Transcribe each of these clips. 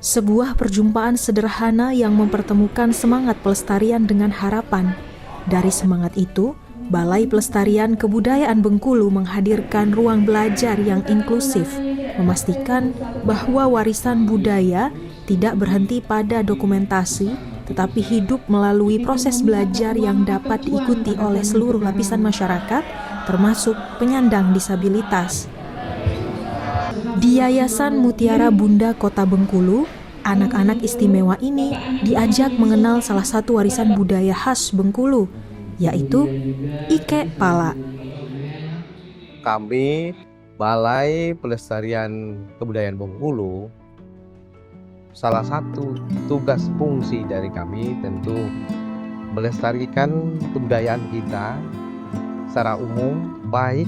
Sebuah perjumpaan sederhana yang mempertemukan semangat pelestarian dengan harapan. Dari semangat itu, Balai Pelestarian Kebudayaan Bengkulu menghadirkan ruang belajar yang inklusif, memastikan bahwa warisan budaya tidak berhenti pada dokumentasi, tetapi hidup melalui proses belajar yang dapat diikuti oleh seluruh lapisan masyarakat, termasuk penyandang disabilitas. Di Yayasan Mutiara Bunda Kota Bengkulu, anak-anak istimewa ini diajak mengenal salah satu warisan budaya khas Bengkulu, yaitu Ike Pala. Kami, Balai Pelestarian Kebudayaan Bengkulu, salah satu tugas fungsi dari kami tentu melestarikan kebudayaan kita secara umum, baik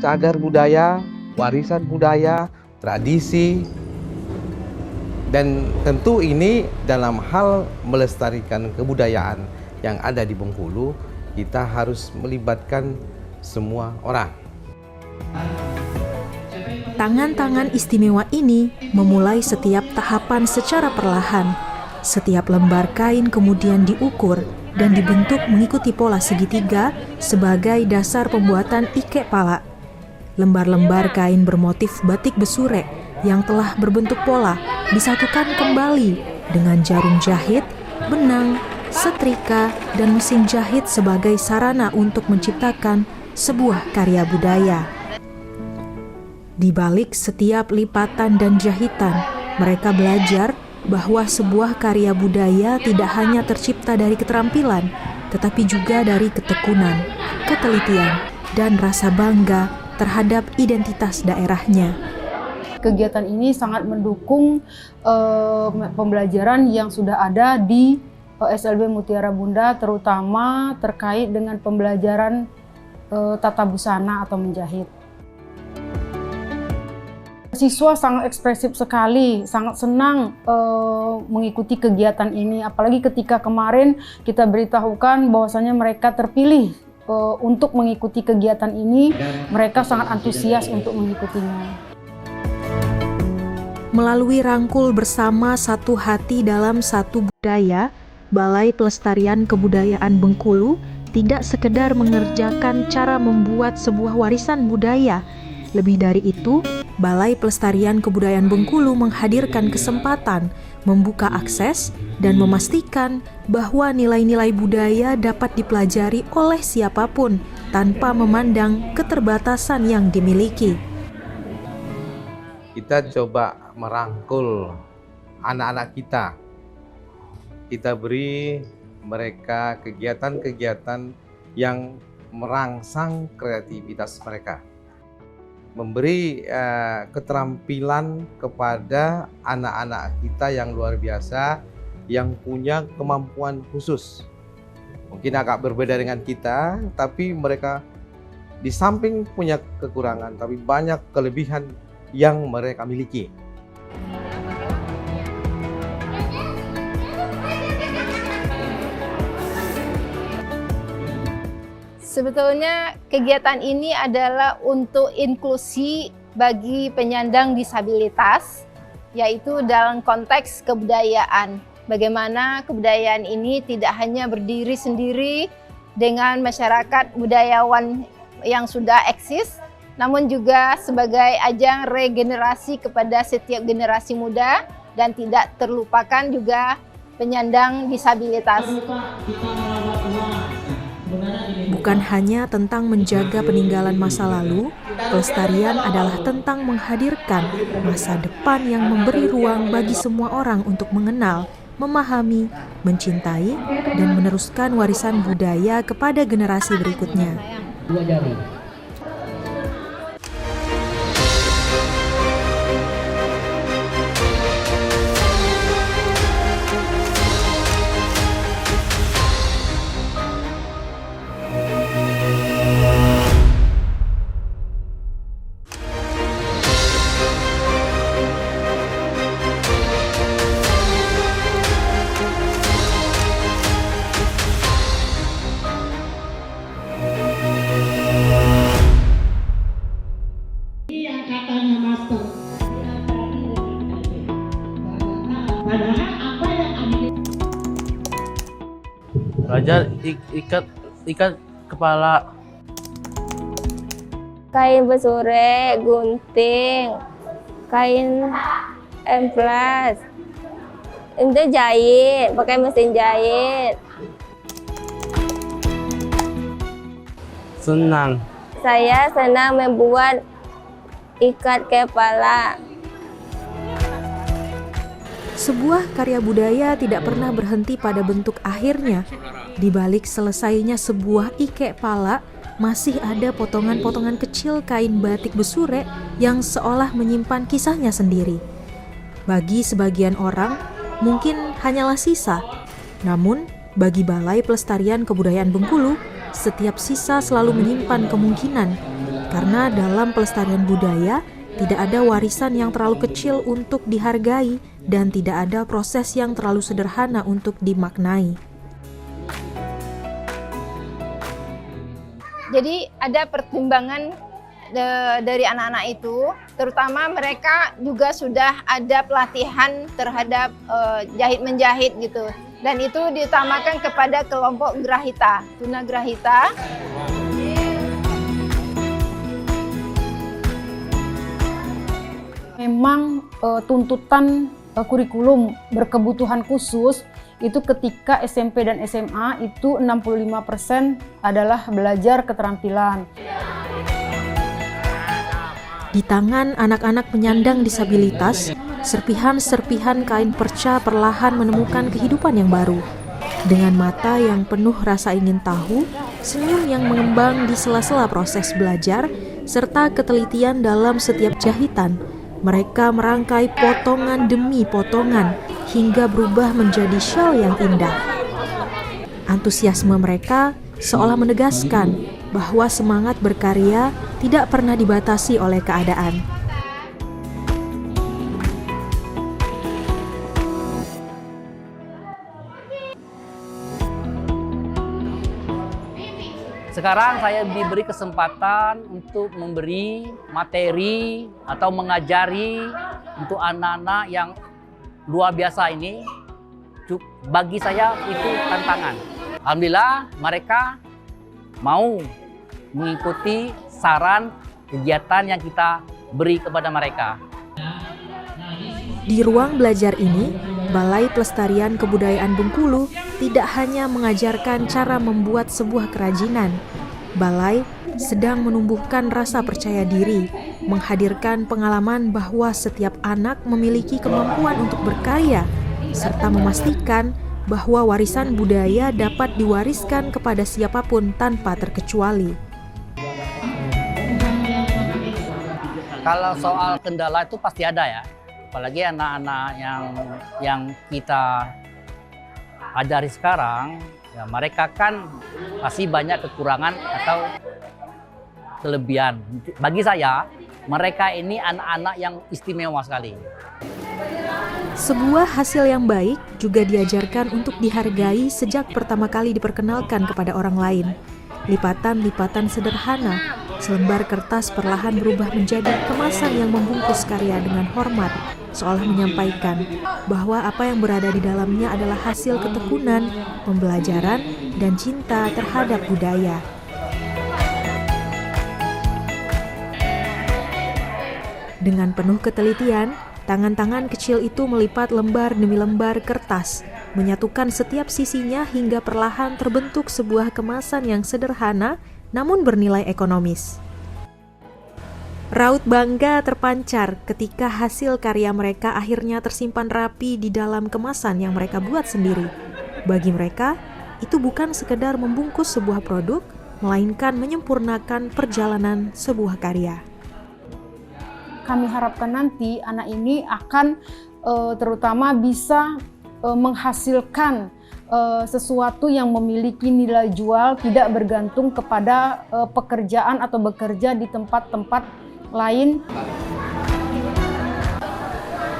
cagar budaya, warisan budaya, tradisi, dan tentu ini dalam hal melestarikan kebudayaan yang ada di Bengkulu, kita harus melibatkan semua orang. Tangan-tangan istimewa ini memulai setiap tahapan secara perlahan. Setiap lembar kain kemudian diukur dan dibentuk mengikuti pola segitiga sebagai dasar pembuatan Ike Pala. Lembar-lembar kain bermotif batik besurek yang telah berbentuk pola disatukan kembali dengan jarum jahit, benang, setrika, dan mesin jahit sebagai sarana untuk menciptakan sebuah karya budaya. Di balik setiap lipatan dan jahitan, mereka belajar bahwa sebuah karya budaya tidak hanya tercipta dari keterampilan, tetapi juga dari ketekunan, ketelitian, dan rasa bangga terhadap identitas daerahnya. Kegiatan ini sangat mendukung pembelajaran yang sudah ada di SLB Mutiara Bunda, terutama terkait dengan pembelajaran tata busana atau menjahit. Siswa sangat ekspresif sekali, sangat senang mengikuti kegiatan ini. Apalagi ketika kemarin kita beritahukan bahwasanya mereka terpilih untuk mengikuti kegiatan ini, mereka sangat antusias untuk mengikutinya. Melalui rangkul bersama satu hati dalam satu budaya, Balai Pelestarian Kebudayaan Bengkulu tidak sekedar mengerjakan cara membuat sebuah warisan budaya. Lebih dari itu, Balai Pelestarian Kebudayaan Bengkulu menghadirkan kesempatan, membuka akses, dan memastikan bahwa nilai-nilai budaya dapat dipelajari oleh siapapun tanpa memandang keterbatasan yang dimiliki. Kita coba merangkul anak-anak kita. Kita beri mereka kegiatan-kegiatan yang merangsang kreativitas mereka. Memberi keterampilan kepada anak-anak kita yang luar biasa, yang punya kemampuan khusus. Mungkin agak berbeda dengan kita, tapi mereka di samping punya kekurangan, tapi banyak kelebihan yang mereka miliki. Sebetulnya kegiatan ini adalah untuk inklusi bagi penyandang disabilitas, yaitu dalam konteks kebudayaan. Bagaimana kebudayaan ini tidak hanya berdiri sendiri dengan masyarakat budayawan yang sudah eksis, namun juga sebagai ajang regenerasi kepada setiap generasi muda dan tidak terlupakan juga penyandang disabilitas. Bukan hanya tentang menjaga peninggalan masa lalu, pelestarian adalah tentang menghadirkan masa depan yang memberi ruang bagi semua orang untuk mengenal, memahami, mencintai, dan meneruskan warisan budaya kepada generasi berikutnya. Belajar ikat kepala. Kain besurek, gunting, kain emplas, itu jahit, pakai mesin jahit. Senang. Saya senang membuat ikat kepala. Sebuah karya budaya tidak pernah berhenti pada bentuk akhirnya. Di balik selesainya sebuah ikat pala, masih ada potongan-potongan kecil kain batik besurek yang seolah menyimpan kisahnya sendiri. Bagi sebagian orang, mungkin hanyalah sisa. Namun, bagi Balai Pelestarian Kebudayaan Bengkulu, setiap sisa selalu menyimpan kemungkinan. Karena dalam pelestarian budaya, tidak ada warisan yang terlalu kecil untuk dihargai dan tidak ada proses yang terlalu sederhana untuk dimaknai. Jadi ada pertimbangan dari anak-anak itu, terutama mereka juga sudah ada pelatihan terhadap jahit-menjahit gitu. Dan itu diutamakan kepada kelompok grahita, tunagrahita. Memang tuntutan kurikulum berkebutuhan khusus itu ketika SMP dan SMA itu 65% adalah belajar keterampilan. Di tangan anak-anak penyandang disabilitas, serpihan-serpihan kain perca perlahan menemukan kehidupan yang baru. Dengan mata yang penuh rasa ingin tahu, senyum yang mengembang di sela-sela proses belajar, serta ketelitian dalam setiap jahitan, mereka merangkai potongan demi potongan hingga berubah menjadi shawl yang indah. Antusiasme mereka seolah menegaskan bahwa semangat berkarya tidak pernah dibatasi oleh keadaan. Sekarang saya diberi kesempatan untuk memberi materi atau mengajari untuk anak-anak yang luar biasa ini. Bagi saya itu tantangan. Alhamdulillah mereka mau mengikuti saran kegiatan yang kita beri kepada mereka. Di ruang belajar ini, Balai Pelestarian Kebudayaan Bengkulu tidak hanya mengajarkan cara membuat sebuah kerajinan. Balai sedang menumbuhkan rasa percaya diri, menghadirkan pengalaman bahwa setiap anak memiliki kemampuan untuk berkarya, serta memastikan bahwa warisan budaya dapat diwariskan kepada siapapun tanpa terkecuali. Kalau soal kendala itu pasti ada ya. Apalagi anak-anak yang kita ajari sekarang, ya mereka kan pasti banyak kekurangan atau kelebihan. Bagi saya, mereka ini anak-anak yang istimewa sekali. Sebuah hasil yang baik juga diajarkan untuk dihargai sejak pertama kali diperkenalkan kepada orang lain. Lipatan-lipatan sederhana, selembar kertas perlahan berubah menjadi kemasan yang membungkus karya dengan hormat, seolah menyampaikan bahwa apa yang berada di dalamnya adalah hasil ketekunan, pembelajaran, dan cinta terhadap budaya. Dengan penuh ketelitian, tangan-tangan kecil itu melipat lembar demi lembar kertas, menyatukan setiap sisinya hingga perlahan terbentuk sebuah kemasan yang sederhana namun bernilai ekonomis. Raut bangga terpancar ketika hasil karya mereka akhirnya tersimpan rapi di dalam kemasan yang mereka buat sendiri. Bagi mereka, itu bukan sekedar membungkus sebuah produk, melainkan menyempurnakan perjalanan sebuah karya. Kami harapkan nanti anak ini akan terutama bisa menghasilkan sesuatu yang memiliki nilai jual, tidak bergantung kepada pekerjaan atau bekerja di tempat-tempat lain.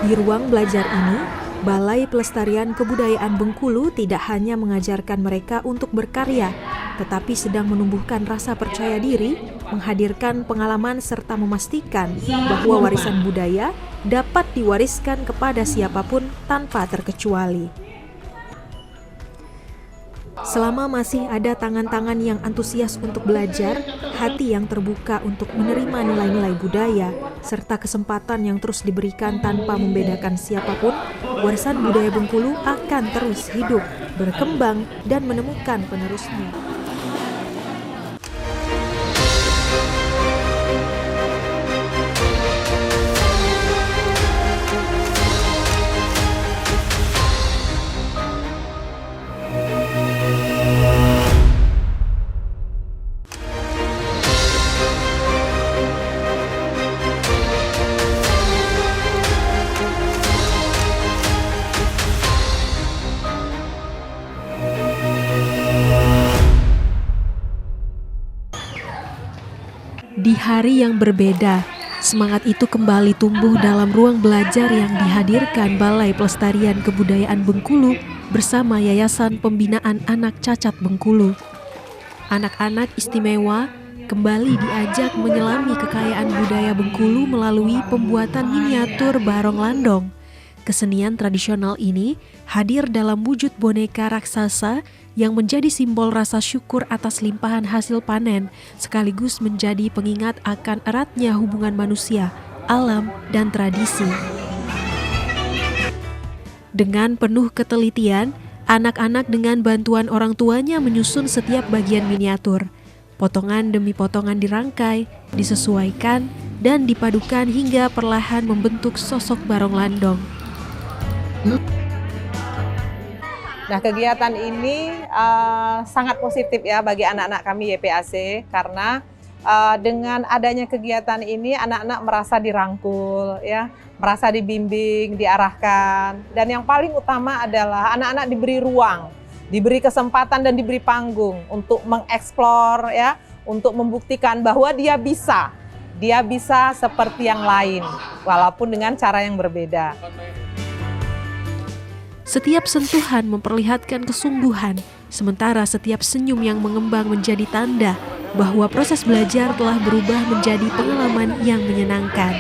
Di ruang belajar ini, Balai Pelestarian Kebudayaan Bengkulu tidak hanya mengajarkan mereka untuk berkarya, tetapi sedang menumbuhkan rasa percaya diri menghadirkan pengalaman serta memastikan bahwa warisan budaya dapat diwariskan kepada siapapun tanpa terkecuali. Selama masih ada tangan-tangan yang antusias untuk belajar, hati yang terbuka untuk menerima nilai-nilai budaya, serta kesempatan yang terus diberikan tanpa membedakan siapapun, warisan budaya Bengkulu akan terus hidup, berkembang, dan menemukan penerusnya. Di hari yang berbeda, semangat itu kembali tumbuh dalam ruang belajar yang dihadirkan Balai Pelestarian Kebudayaan Bengkulu bersama Yayasan Pembinaan Anak Cacat Bengkulu. Anak-anak istimewa kembali diajak menyelami kekayaan budaya Bengkulu melalui pembuatan miniatur barong landong. Kesenian tradisional ini hadir dalam wujud boneka raksasa yang menjadi simbol rasa syukur atas limpahan hasil panen, sekaligus menjadi pengingat akan eratnya hubungan manusia, alam, dan tradisi. Dengan penuh ketelitian, anak-anak dengan bantuan orang tuanya menyusun setiap bagian miniatur. Potongan demi potongan dirangkai, disesuaikan, dan dipadukan hingga perlahan membentuk sosok barong landong. Nah, kegiatan ini sangat positif ya bagi anak-anak kami YPAC karena dengan adanya kegiatan ini anak-anak merasa dirangkul ya, merasa dibimbing, diarahkan, dan yang paling utama adalah anak-anak diberi ruang, diberi kesempatan dan diberi panggung untuk mengeksplor ya, untuk membuktikan bahwa dia bisa seperti yang lain walaupun dengan cara yang berbeda. Setiap sentuhan memperlihatkan kesungguhan, sementara setiap senyum yang mengembang menjadi tanda bahwa proses belajar telah berubah menjadi pengalaman yang menyenangkan.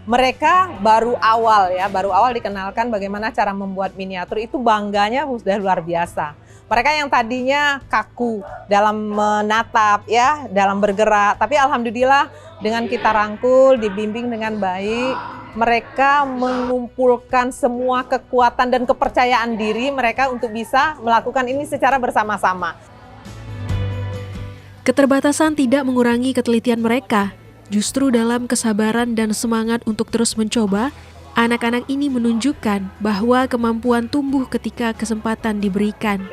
Mereka baru awal dikenalkan bagaimana cara membuat miniatur, itu bangganya sudah luar biasa. Mereka yang tadinya kaku dalam menatap ya, dalam bergerak, tapi alhamdulillah dengan kita rangkul, dibimbing dengan baik, mereka mengumpulkan semua kekuatan dan kepercayaan diri mereka untuk bisa melakukan ini secara bersama-sama. Keterbatasan tidak mengurangi ketelitian mereka. Justru dalam kesabaran dan semangat untuk terus mencoba, anak-anak ini menunjukkan bahwa kemampuan tumbuh ketika kesempatan diberikan.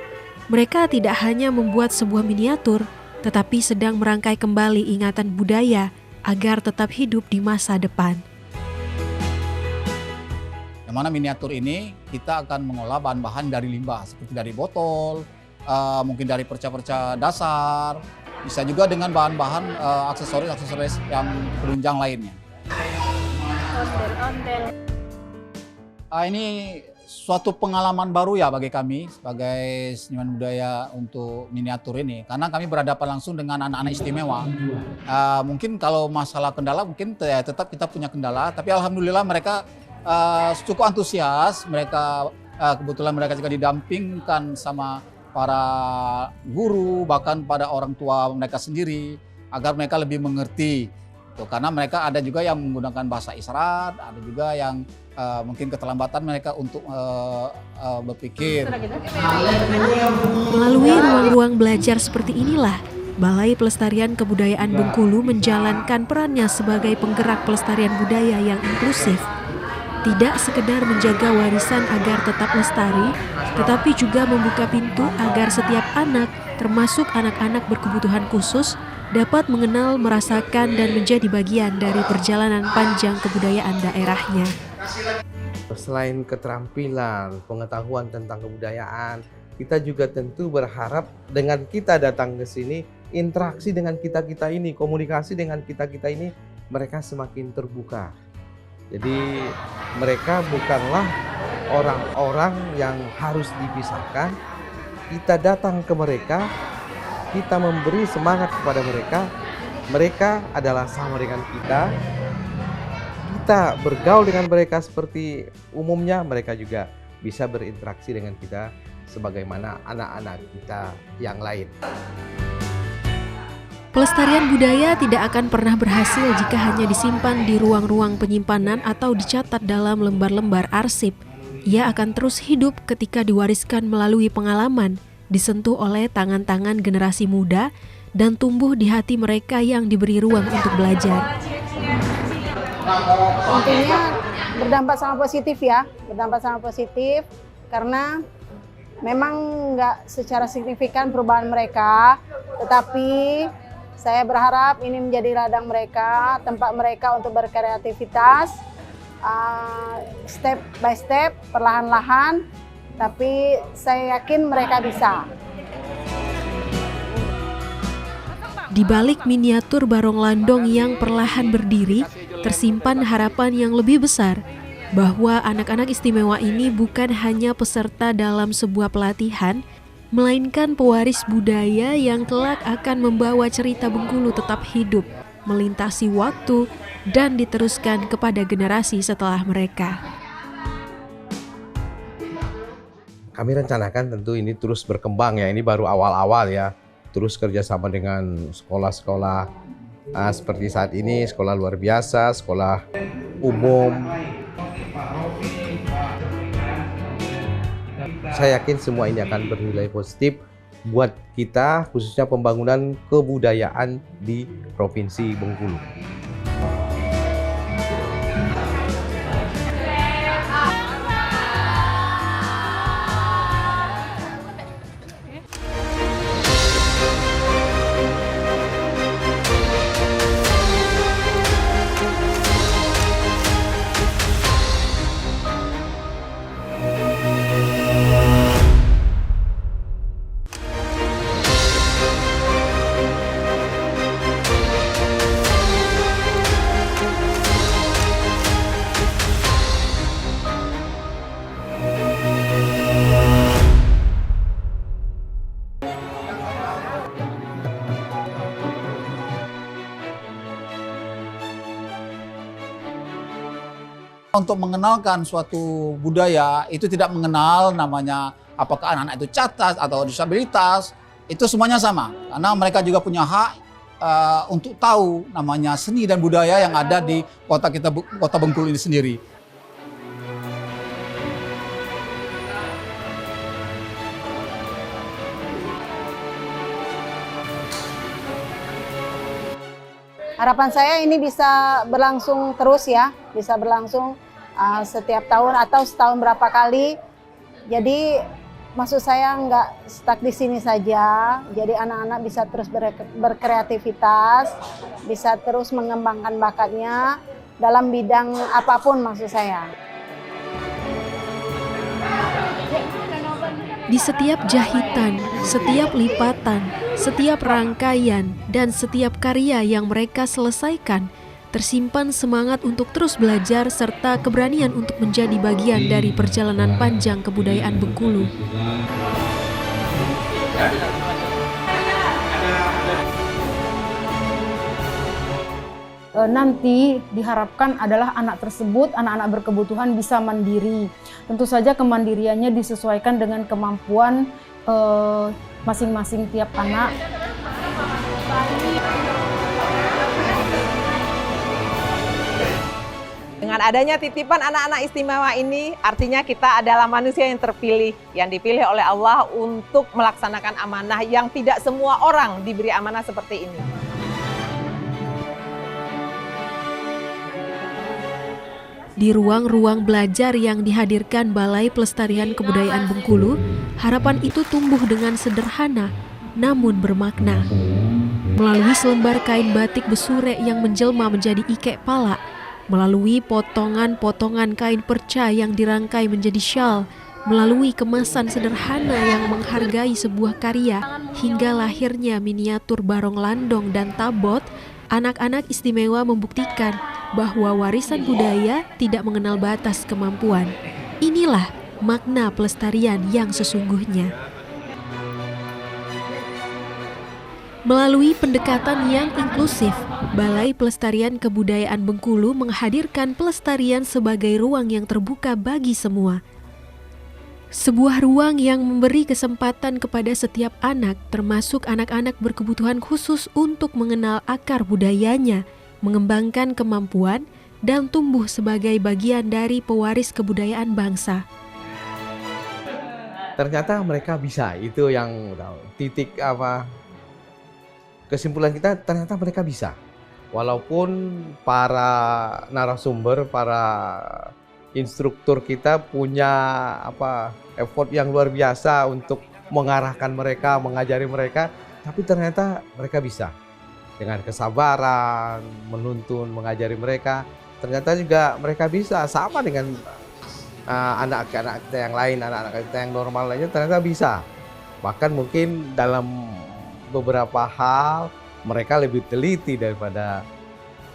Mereka tidak hanya membuat sebuah miniatur, tetapi sedang merangkai kembali ingatan budaya agar tetap hidup di masa depan. Yang mana miniatur ini kita akan mengolah bahan-bahan dari limbah, seperti dari botol, mungkin dari perca-perca dasar, bisa juga dengan bahan-bahan aksesoris yang penunjang lainnya. Ini suatu pengalaman baru ya bagi kami sebagai seniman budaya untuk miniatur ini, karena kami berhadapan langsung dengan anak-anak istimewa. Mungkin kalau masalah kendala mungkin tetap kita punya kendala, tapi alhamdulillah mereka cukup antusias. Mereka kebetulan mereka juga didampingkan sama para guru, bahkan pada orang tua mereka sendiri, agar mereka lebih mengerti. Karena mereka ada juga yang menggunakan bahasa isyarat, ada juga yang mungkin keterlambatan mereka untuk berpikir. Melalui ruang-ruang belajar seperti inilah, Balai Pelestarian Kebudayaan Bengkulu menjalankan perannya sebagai penggerak pelestarian budaya yang inklusif. Tidak sekedar menjaga warisan agar tetap lestari, tetapi juga membuka pintu agar setiap anak, termasuk anak-anak berkebutuhan khusus, dapat mengenal, merasakan, dan menjadi bagian dari perjalanan panjang kebudayaan daerahnya. Selain keterampilan, pengetahuan tentang kebudayaan, kita juga tentu berharap dengan kita datang ke sini, interaksi dengan kita-kita ini, komunikasi dengan kita-kita ini, mereka semakin terbuka. Jadi mereka bukanlah orang-orang yang harus dipisahkan. Kita datang ke mereka, kita memberi semangat kepada mereka, mereka adalah sama dengan kita. Kita bergaul dengan mereka seperti umumnya, mereka juga bisa berinteraksi dengan kita sebagaimana anak-anak kita yang lain. Pelestarian budaya tidak akan pernah berhasil jika hanya disimpan di ruang-ruang penyimpanan atau dicatat dalam lembar-lembar arsip. Ia akan terus hidup ketika diwariskan melalui pengalaman, disentuh oleh tangan-tangan generasi muda, dan tumbuh di hati mereka yang diberi ruang untuk belajar. Intinya berdampak sangat positif ya, berdampak sangat positif karena memang nggak secara signifikan perubahan mereka, tetapi saya berharap ini menjadi ladang mereka, tempat mereka untuk berkreativitas, step by step, perlahan-lahan, tapi saya yakin mereka bisa. Di balik miniatur Barong Landong yang perlahan berdiri, tersimpan harapan yang lebih besar, bahwa anak-anak istimewa ini bukan hanya peserta dalam sebuah pelatihan, melainkan pewaris budaya yang kelak akan membawa cerita Bengkulu tetap hidup, melintasi waktu, dan diteruskan kepada generasi setelah mereka. Kami rencanakan tentu ini terus berkembang ya, ini baru awal-awal ya, terus kerjasama dengan sekolah-sekolah seperti saat ini, sekolah luar biasa, sekolah umum. Saya yakin semua ini akan bernilai positif buat kita, khususnya pembangunan kebudayaan di Provinsi Bengkulu. Untuk mengenalkan suatu budaya itu tidak mengenal namanya apakah anak-anak itu cacat atau disabilitas, itu semuanya sama karena mereka juga punya hak untuk tahu namanya seni dan budaya yang ada di kota Bengkulu ini sendiri. Harapan saya ini bisa berlangsung terus ya, bisa berlangsung setiap tahun atau setahun berapa kali. Jadi maksud saya nggak stuck di sini saja, jadi anak-anak bisa terus berkreativitas, bisa terus mengembangkan bakatnya dalam bidang apapun maksud saya. Di setiap jahitan, setiap lipatan, setiap rangkaian, dan setiap karya yang mereka selesaikan, tersimpan semangat untuk terus belajar serta keberanian untuk menjadi bagian dari perjalanan panjang kebudayaan Bengkulu. Nanti diharapkan adalah anak tersebut, anak-anak berkebutuhan bisa mandiri. Tentu saja kemandiriannya disesuaikan dengan kemampuan masing-masing tiap anak. Dengan adanya titipan anak-anak istimewa ini, artinya kita adalah manusia yang terpilih, yang dipilih oleh Allah untuk melaksanakan amanah yang tidak semua orang diberi amanah seperti ini. Di ruang-ruang belajar yang dihadirkan Balai Pelestarian Kebudayaan Bengkulu, harapan itu tumbuh dengan sederhana, namun bermakna. Melalui selembar kain batik besurek yang menjelma menjadi ikek pala, melalui potongan-potongan kain perca yang dirangkai menjadi syal, melalui kemasan sederhana yang menghargai sebuah karya, hingga lahirnya miniatur Barong Landong dan Tabot, anak-anak istimewa membuktikan bahwa warisan budaya tidak mengenal batas kemampuan. Inilah makna pelestarian yang sesungguhnya. Melalui pendekatan yang inklusif, Balai Pelestarian Kebudayaan Bengkulu menghadirkan pelestarian sebagai ruang yang terbuka bagi semua. Sebuah ruang yang memberi kesempatan kepada setiap anak, termasuk anak-anak berkebutuhan khusus untuk mengenal akar budayanya, mengembangkan kemampuan, dan tumbuh sebagai bagian dari pewaris kebudayaan bangsa. Ternyata mereka bisa, itu yang titik kesimpulan kita, ternyata mereka bisa. Walaupun para narasumber, para instruktur kita punya effort yang luar biasa untuk mengarahkan mereka, mengajari mereka, tapi ternyata mereka bisa. Dengan kesabaran, menuntun, mengajari mereka, ternyata juga mereka bisa sama dengan anak-anak kita yang lain, anak-anak kita yang normal lainnya ternyata bisa. Bahkan mungkin dalam beberapa hal mereka lebih teliti daripada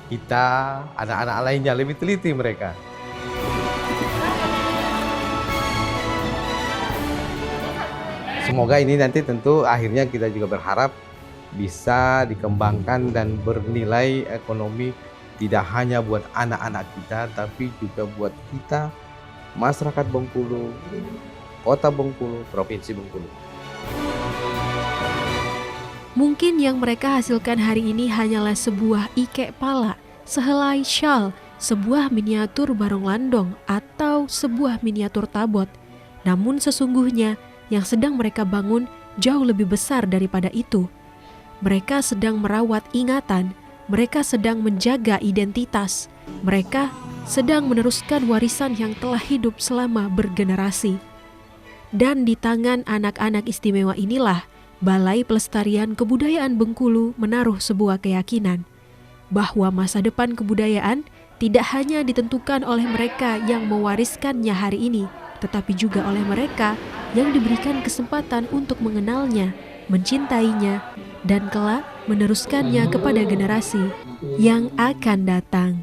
kita, anak-anak lainnya lebih teliti mereka. Semoga ini nanti tentu akhirnya kita juga berharap bisa dikembangkan dan bernilai ekonomi tidak hanya buat anak-anak kita, tapi juga buat kita, masyarakat Bengkulu, Kota Bengkulu, Provinsi Bengkulu. Mungkin yang mereka hasilkan hari ini hanyalah sebuah ikek pala, sehelai syal, sebuah miniatur barong landong, atau sebuah miniatur tabot. Namun sesungguhnya yang sedang mereka bangun jauh lebih besar daripada itu. Mereka sedang merawat ingatan, mereka sedang menjaga identitas, mereka sedang meneruskan warisan yang telah hidup selama bergenerasi. Dan di tangan anak-anak istimewa inilah Balai Pelestarian Kebudayaan Bengkulu menaruh sebuah keyakinan bahwa masa depan kebudayaan tidak hanya ditentukan oleh mereka yang mewariskannya hari ini, tetapi juga oleh mereka yang diberikan kesempatan untuk mengenalnya, mencintainya, dan kelak meneruskannya kepada generasi yang akan datang.